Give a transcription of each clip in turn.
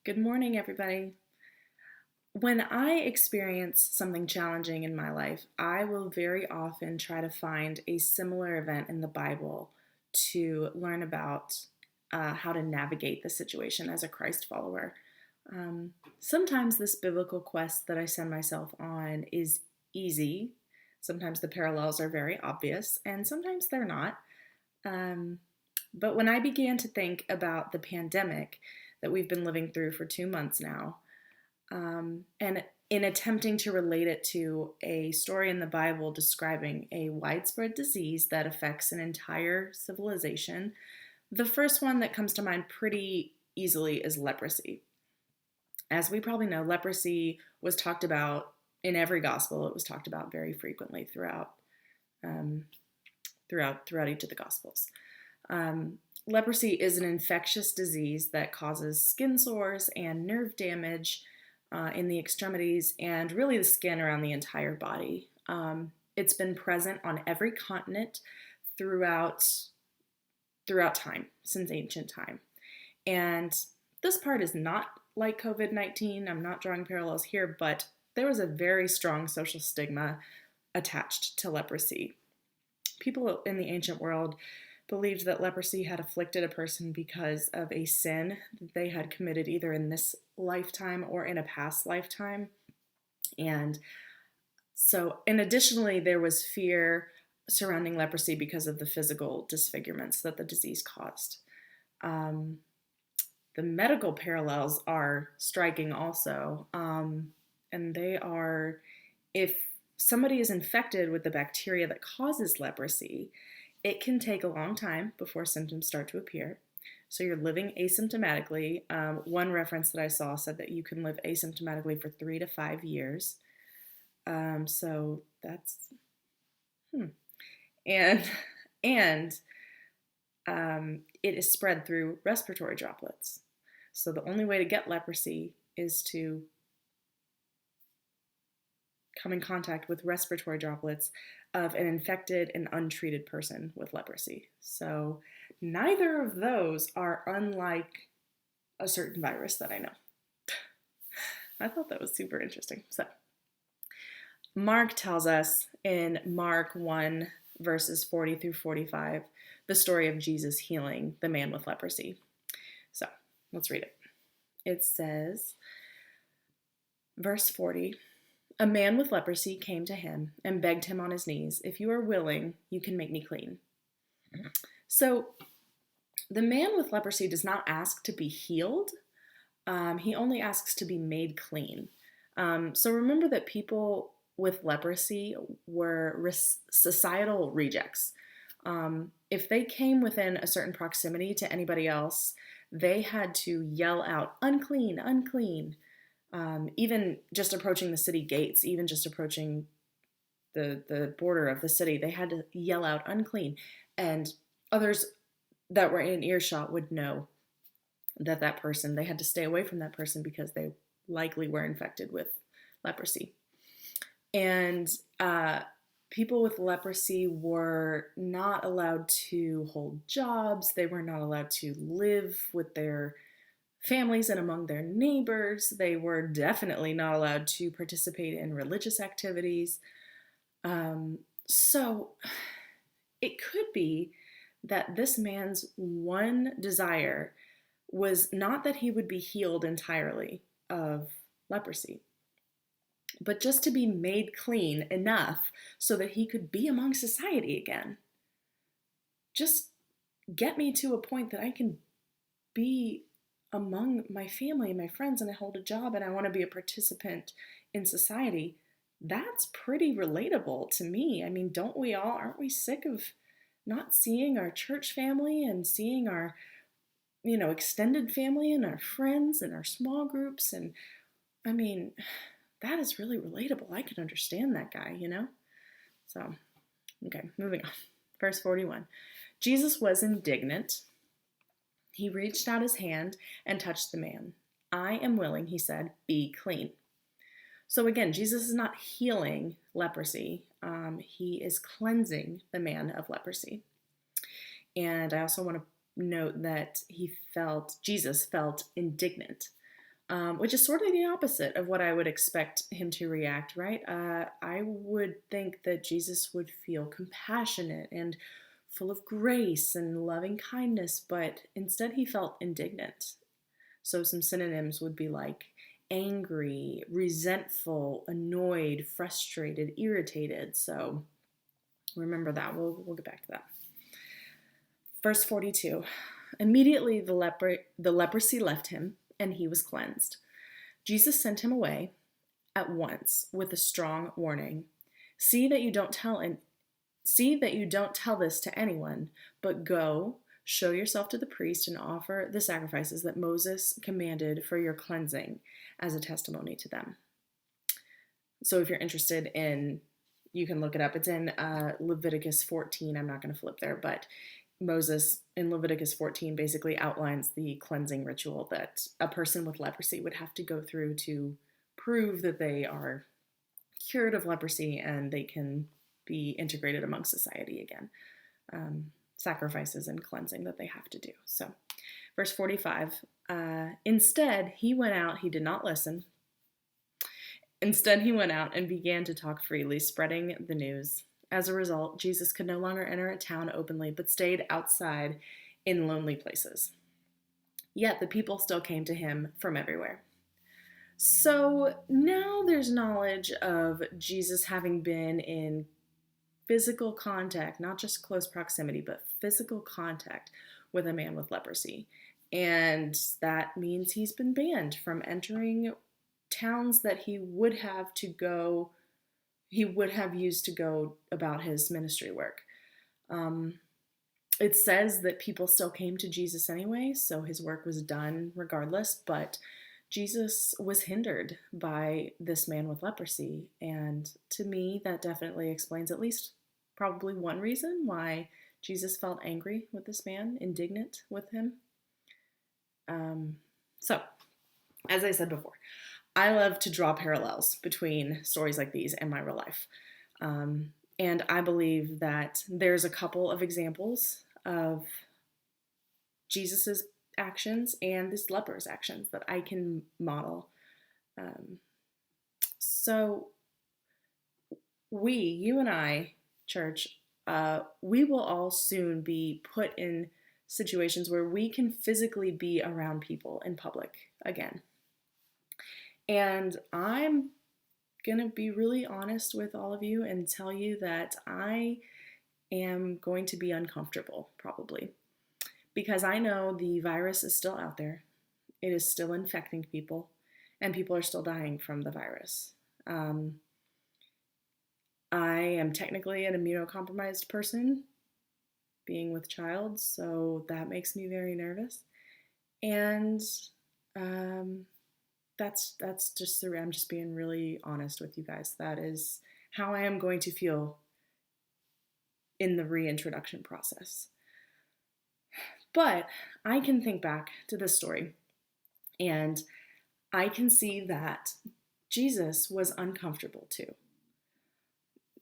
Good morning, everybody. When I experience something challenging in my life, I will very often try to find a similar event in the Bible to learn about how to navigate the situation as a Christ follower. Sometimes this biblical quest that I send myself on is easy. Sometimes the parallels are very obvious, and sometimes they're not. Um, but when I began to think about the pandemic that we've been living through for 2 months now, and in attempting to relate it to a story in the Bible describing a widespread disease that affects an entire civilization, the first one that comes to mind pretty easily is leprosy. As we probably know, leprosy was talked about in every gospel. It was talked about very frequently um, throughout each of the gospels. Um, Leprosy is an infectious disease that causes skin sores and nerve damage in the extremities and really the skin around the entire body. It's been present on every continent throughout throughout time, since ancient time. And this part is not like COVID 19. I'm not drawing parallels here, but there was a very strong social stigma attached to leprosy. People in the ancient world believed that leprosy had afflicted a person because of a sin that they had committed either in this lifetime or in a past lifetime. And and additionally, there was fear surrounding leprosy because of the physical disfigurements that the disease caused. Um, the medical parallels are striking also, and they are if somebody is infected with the bacteria that causes leprosy, it can take a long time before symptoms start to appear. So you're living asymptomatically. One reference that I saw said that you can live asymptomatically for 3 to 5 years. So that's and and it is spread through respiratory droplets. So the only way to get leprosy is to come in contact with respiratory droplets of an infected and untreated person with leprosy. So neither of those are unlike a certain virus that I know. I thought that was super interesting. So Mark tells us in Mark 1, verses 40 through 45, the story of Jesus healing the man with leprosy. So let's read it. It says, verse 40, a man with leprosy came to him and begged him on his knees, if you are willing, you can make me clean. So the man with leprosy does not ask to be healed. He only asks to be made clean. So remember that people with leprosy were societal rejects. If they came within a certain proximity to anybody else, they had to yell out, unclean, unclean. Even just approaching the city gates, even just approaching the border of the city, they had to yell out unclean. And others that were in earshot would know that they had to stay away from that person because they likely were infected with leprosy. And people with leprosy were not allowed to hold jobs. They were not allowed to live with their families and among their neighbors. They were definitely not allowed to participate in religious activities. So it could be that this man's one desire was not that he would be healed entirely of leprosy, but just to be made clean enough so that he could be among society again. Just get me to a point that I can be among my family and my friends and I hold a job and I want to be a participant in society. That's pretty relatable to me. I mean, don't we all, aren't we sick of not seeing our church family and seeing our, extended family and our friends and our small groups? And I mean, that is really relatable. I can understand that guy. So, okay, moving on. Verse 41. Jesus was indignant. He reached out his hand and touched the man. I am willing, he said, be clean. So again, Jesus is not healing leprosy. He is cleansing the man of leprosy. And I also want to note that Jesus felt indignant. which is sort of the opposite of what I would expect him to react, right? I would think that Jesus would feel compassionate and full of grace and loving kindness, but instead he felt indignant. So some synonyms would be like angry, resentful, annoyed, frustrated, irritated. So remember that. We'll get back to that. Verse 42. Immediately the leprosy left him, and he was cleansed. Jesus sent him away at once with a strong warning. See that you don't tell this to anyone, but go, show yourself to the priest and offer the sacrifices that Moses commanded for your cleansing as a testimony to them. So if you're interested in, you can look it up. It's in Leviticus 14. I'm not going to flip there, but Moses in Leviticus 14 basically outlines the cleansing ritual that a person with leprosy would have to go through to prove that they are cured of leprosy and they can be integrated among society again. Sacrifices and cleansing that they have to do. So, verse 45, instead, he went out, he did not listen. Instead, he went out and began to talk freely, spreading the news. As a result, Jesus could no longer enter a town openly, but stayed outside in lonely places. Yet the people still came to him from everywhere. So now there's knowledge of Jesus having been in physical contact, not just close proximity, but physical contact with a man with leprosy. And that means he's been banned from entering towns that he would have used to go about his ministry work. It says that people still came to Jesus anyway, so his work was done regardless, but Jesus was hindered by this man with leprosy, and to me, that definitely explains at least probably one reason why Jesus felt angry with this man, indignant with him. So, as I said before, I love to draw parallels between stories like these and my real life. And I believe that there's a couple of examples of Jesus's actions and this leper's actions that I can model. So you and I, church, we will all soon be put in situations where we can physically be around people in public again. And I'm going to be really honest with all of you and tell you that I am going to be uncomfortable, probably, because I know the virus is still out there. It is still infecting people, and people are still dying from the virus. I am technically an immunocompromised person, being with child, so that makes me very nervous. And that's just I'm just being really honest with you guys. That is how I am going to feel in the reintroduction process. But I can think back to this story, and I can see that Jesus was uncomfortable too.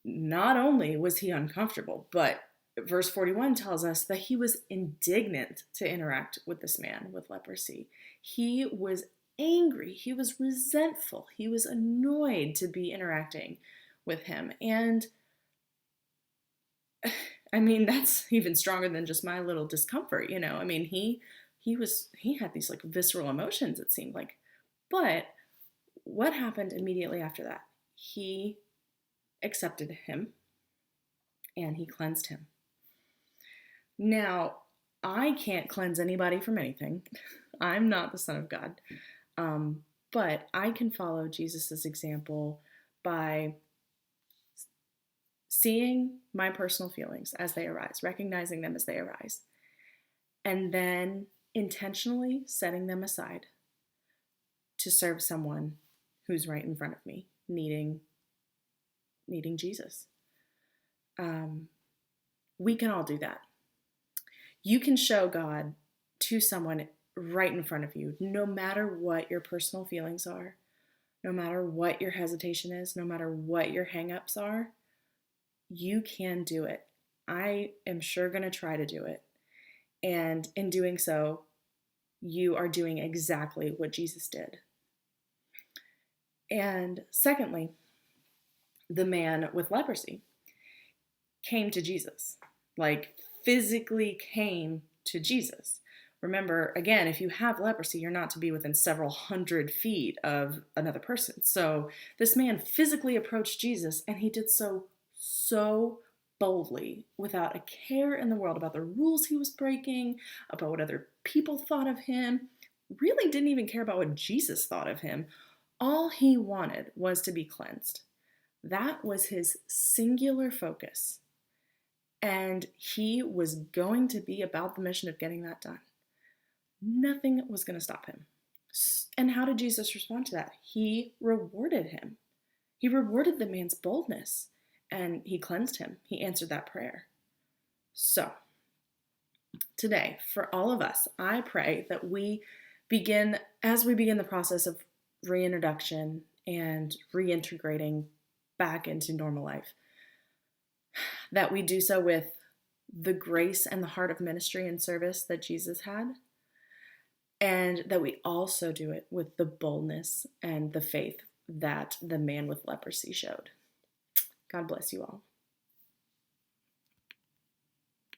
Not only was he uncomfortable, but verse 41 tells us that he was indignant to interact with this man with leprosy. He was angry. He was resentful. He was annoyed to be interacting with him. And I mean, that's even stronger than just my little discomfort, you know? I mean, he had these like visceral emotions, it seemed like. But what happened immediately after that? He accepted him and he cleansed him. Now, I can't cleanse anybody from anything. I'm not the Son of God. But I can follow Jesus's example by seeing my personal feelings as they arise, recognizing them as they arise, and then intentionally setting them aside to serve someone who's right in front of me, needing Jesus. We can all do that. You can show God to someone right in front of you, no matter what your personal feelings are, no matter what your hesitation is, no matter what your hang-ups are. You can do it. I am sure going to try to do it. And in doing so, you are doing exactly what Jesus did. And secondly, the man with leprosy came to Jesus, like physically came to Jesus. Remember, again, if you have leprosy, you're not to be within several hundred feet of another person. So this man physically approached Jesus, and he did so boldly, without a care in the world about the rules he was breaking, about what other people thought of him, really didn't even care about what Jesus thought of him. All he wanted was to be cleansed. That was his singular focus. And he was going to be about the mission of getting that done. Nothing was going to stop him. And how did Jesus respond to that? He rewarded him. He rewarded the man's boldness, and he cleansed him. He answered that prayer. So, today, for all of us, I pray that as we begin the process of reintroduction and reintegrating back into normal life, that we do so with the grace and the heart of ministry and service that Jesus had, and that we also do it with the boldness and the faith that the man with leprosy showed. God bless you all.